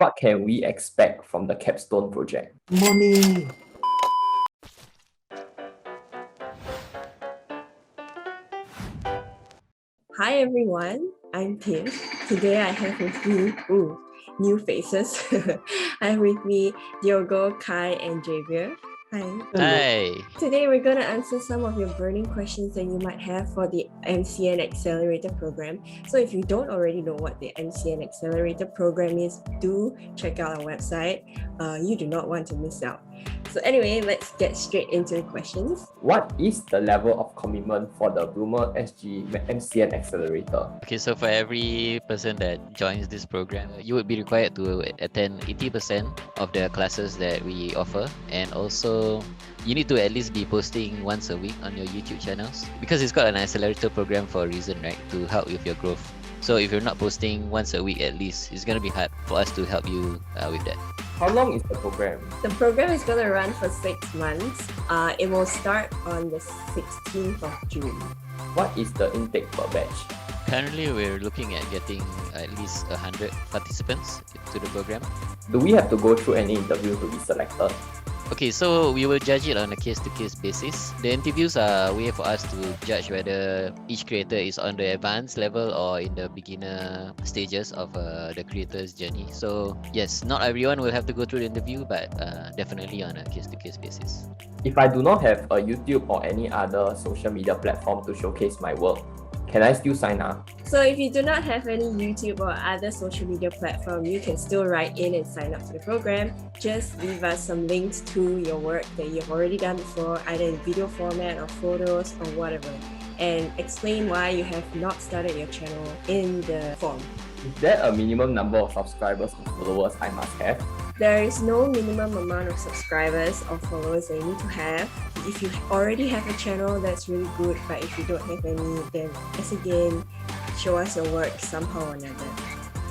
What can we expect from the capstone project? Money. Hi everyone, I'm Tiff. Today I have with me, new faces. I have with me Diogo, Khai and Javier. Hi. Hi. Today we're going to answer some of your burning questions that you might have for the MCN Accelerator program. So if you don't already know what the MCN Accelerator program is, do check out our website. You do not want to miss out. So anyway, let's get straight into the questions. What is the level of commitment for the Bloomr.SG MCN Accelerator? Okay, so for every person that joins this program, you would be required to attend 80% of the classes that we offer, and also you need to at least be posting once a week on your YouTube channels, because it's got an accelerator program for a reason, right? To help with your growth. So if you're not posting once a week at least, it's gonna be hard for us to help you with that. How long is the program? The program is going to run for 6 months. It will start on the 16th of June. What is the intake per batch? Currently, we're looking at getting at least 100 participants to the program. Do we have to go through any interview to be selected? Okay, so we will judge it on a case-to-case basis. The interviews are a way for us to judge whether each creator is on the advanced level or in the beginner stages of the creator's journey. So yes, not everyone will have to go through the interview, but definitely on a case-to-case basis. If I do not have a YouTube or any other social media platform to showcase my work, can I still sign up? So if you do not have any YouTube or other social media platform, you can still write in and sign up to the program. Just leave us some links to your work that you've already done before, either in video format or photos or whatever, and explain why you have not started your channel in the form. Is there a minimum number of subscribers or followers I must have? There is no minimum amount of subscribers or followers that you need to have. If you already have a channel, that's really good, but if you don't have any, then once again, show us your work somehow or another.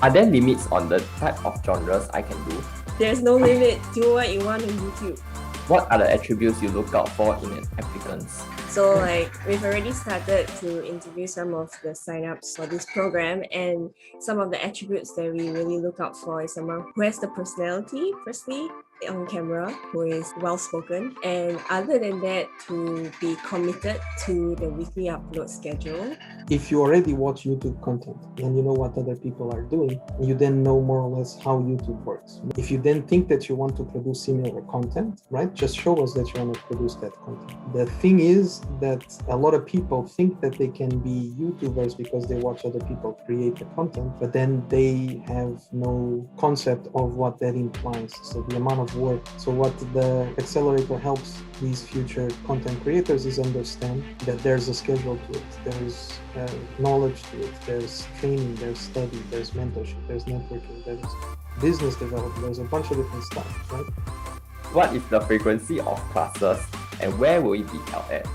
Are there limits on the type of genres I can do? There's no limit. Do what you want on YouTube. What are the attributes you look out for in applicants? So we've already started to interview some of the signups for this program, and some of the attributes that we really look out for is someone who has the personality, firstly, on camera, who is well-spoken, and other than that, to be committed to the weekly upload schedule. If you already watch YouTube content and you know what other people are doing, you then know more or less how YouTube works. If you then think that you want to produce similar content, right, just show us that you want to produce that content. The thing is that a lot of people think that they can be YouTubers because they watch other people create the content, but then they have no concept of what that implies. So the amount of work. So what the accelerator helps these future content creators is understand that there's a schedule to it, there's knowledge to it, there's training, there's study, there's mentorship, there's networking, there's business development, there's a bunch of different stuff, right? What is the frequency of classes and where will it be held at?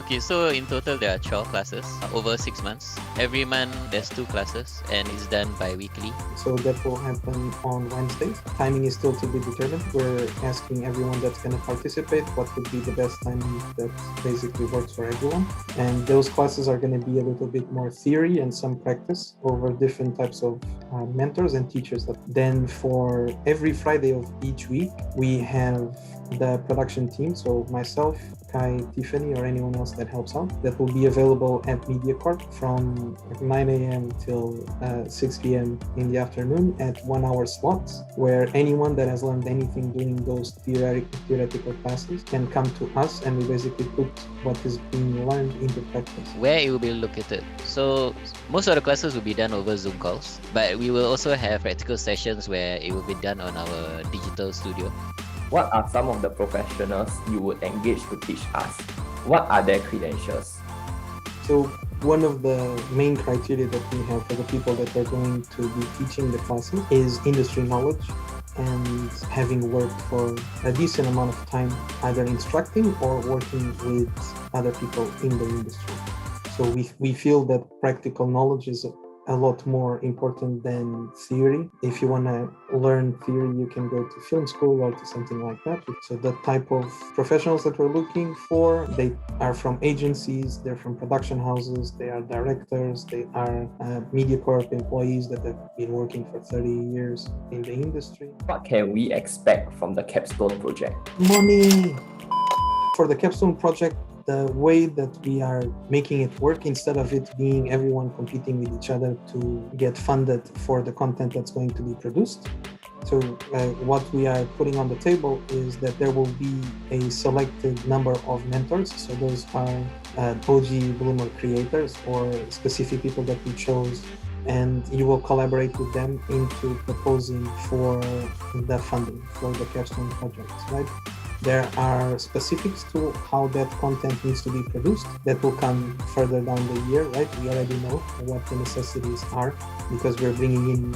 Okay, so in total there are 12 classes over 6 months. Every month there's 2 classes and it's done bi-weekly. So that will happen on Wednesdays. Timing is still to be determined. We're asking everyone that's going to participate what would be the best timing that basically works for everyone. And those classes are going to be a little bit more theory and some practice over different types of mentors and teachers. Then for every Friday of each week, we have the production team, so myself, Khai, Tiffany, or anyone else that helps out, that will be available at MediaCorp from 9 a.m. till 6 p.m. in the afternoon at 1 hour slots, where anyone that has learned anything during those theoretical classes can come to us, and we basically put what is being learned into practice. Where it will be located. So most of the classes will be done over Zoom calls, but we will also have practical sessions where it will be done on our digital studio. What are some of the professionals you would engage to teach us? What are their credentials? So one of the main criteria that we have for the people that are going to be teaching the classes is industry knowledge and having worked for a decent amount of time either instructing or working with other people in the industry. So we feel that practical knowledge is a lot more important than theory. If you want to learn theory, you can go to film school or to something like that. So the type of professionals that we're looking for, they are from agencies, they're from production houses, they are directors, they are MediaCorp employees that have been working for 30 years in the industry. What can we expect from the capstone project? Money! For the capstone project, the way that we are making it work, instead of it being everyone competing with each other to get funded for the content that's going to be produced. So what we are putting on the table is that there will be a selected number of mentors. So those are OG Bloomr creators or specific people that we chose, and you will collaborate with them into proposing for the funding for the capstone projects, right? There are specifics to how that content needs to be produced that will come further down the year, right? We already know what the necessities are because we're bringing in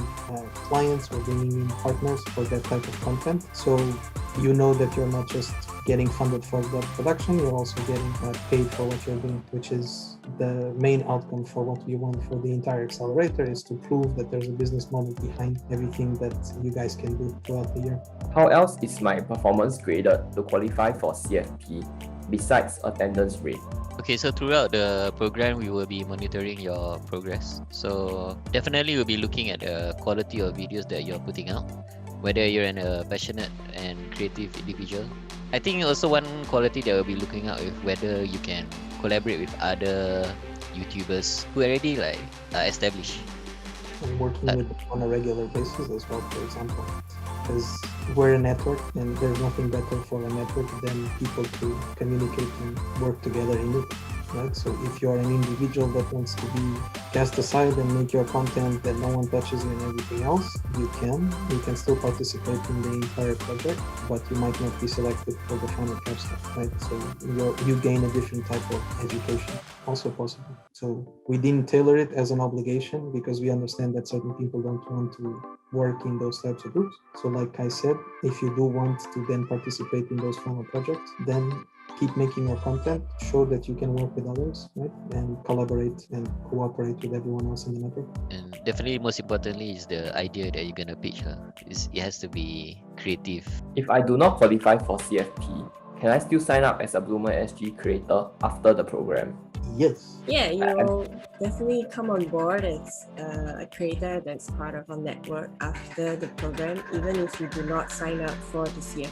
clients, we're bringing in partners for that type of content. So you know that you're not just getting funded for the production, you're also getting paid for what you're doing, which is the main outcome for what we want for the entire accelerator, is to prove that there's a business model behind everything that you guys can do throughout the year. How else is my performance graded to qualify for CFP besides attendance rate? Okay, so throughout the program, we will be monitoring your progress. So definitely we'll be looking at the quality of videos that you're putting out, whether you're a passionate and creative individual. I think also one quality that we'll be looking at is whether you can collaborate with other YouTubers who already established. And working with them on a regular basis as well, for example. Because we're a network and there's nothing better for a network than people to communicate and work together in it, right? So if you're an individual that wants to be cast aside and make your content that no one touches and everything else, you can still participate in the entire project, but you might not be selected for the final capstone, right? So you gain a different type of education, also possible. So we didn't tailor it as an obligation because we understand that certain people don't want to work in those types of groups. So like I said, if you do want to then participate in those final projects, then keep making your content, show that you can work with others, right? And collaborate and cooperate with everyone else in the network. And definitely most importantly is the idea that you're gonna pitch. It has to be creative. If I do not qualify for CFP, can I still sign up as a Bloomr.SG creator after the program? Yes. Yeah, you will definitely come on board as a creator that's part of our network after the program, even if you do not sign up for the CFP.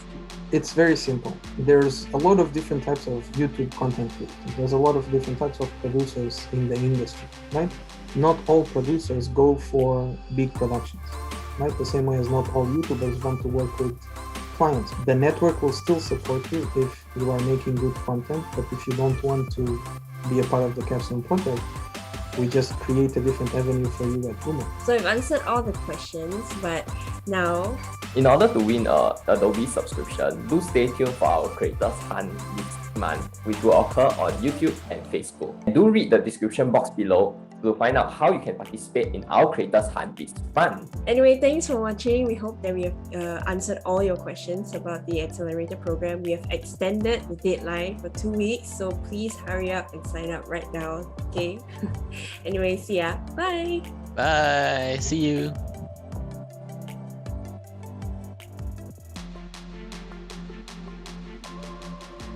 It's very simple. There's a lot of different types of YouTube content creators. There's a lot of different types of producers in the industry, right? Not all producers go for big productions, right? The same way as not all YouTubers want to work with clients. The network will still support you if you are making good content, but if you don't want to be a part of the capstone project, we just create a different avenue for you at Bloomr. So we've answered all the questions, but now, in order to win a Adobe subscription, do stay tuned for our Creators Hunt this month, which will occur on YouTube and Facebook. Do read the description box below to find out how you can participate in our Creators Hunt this month. anyway, thanks for watching. We hope that we have answered all your questions about the Accelerator program. We have extended the deadline for 2 weeks, so please hurry up and sign up right now, okay? Anyway, see ya. Bye! Bye. See you.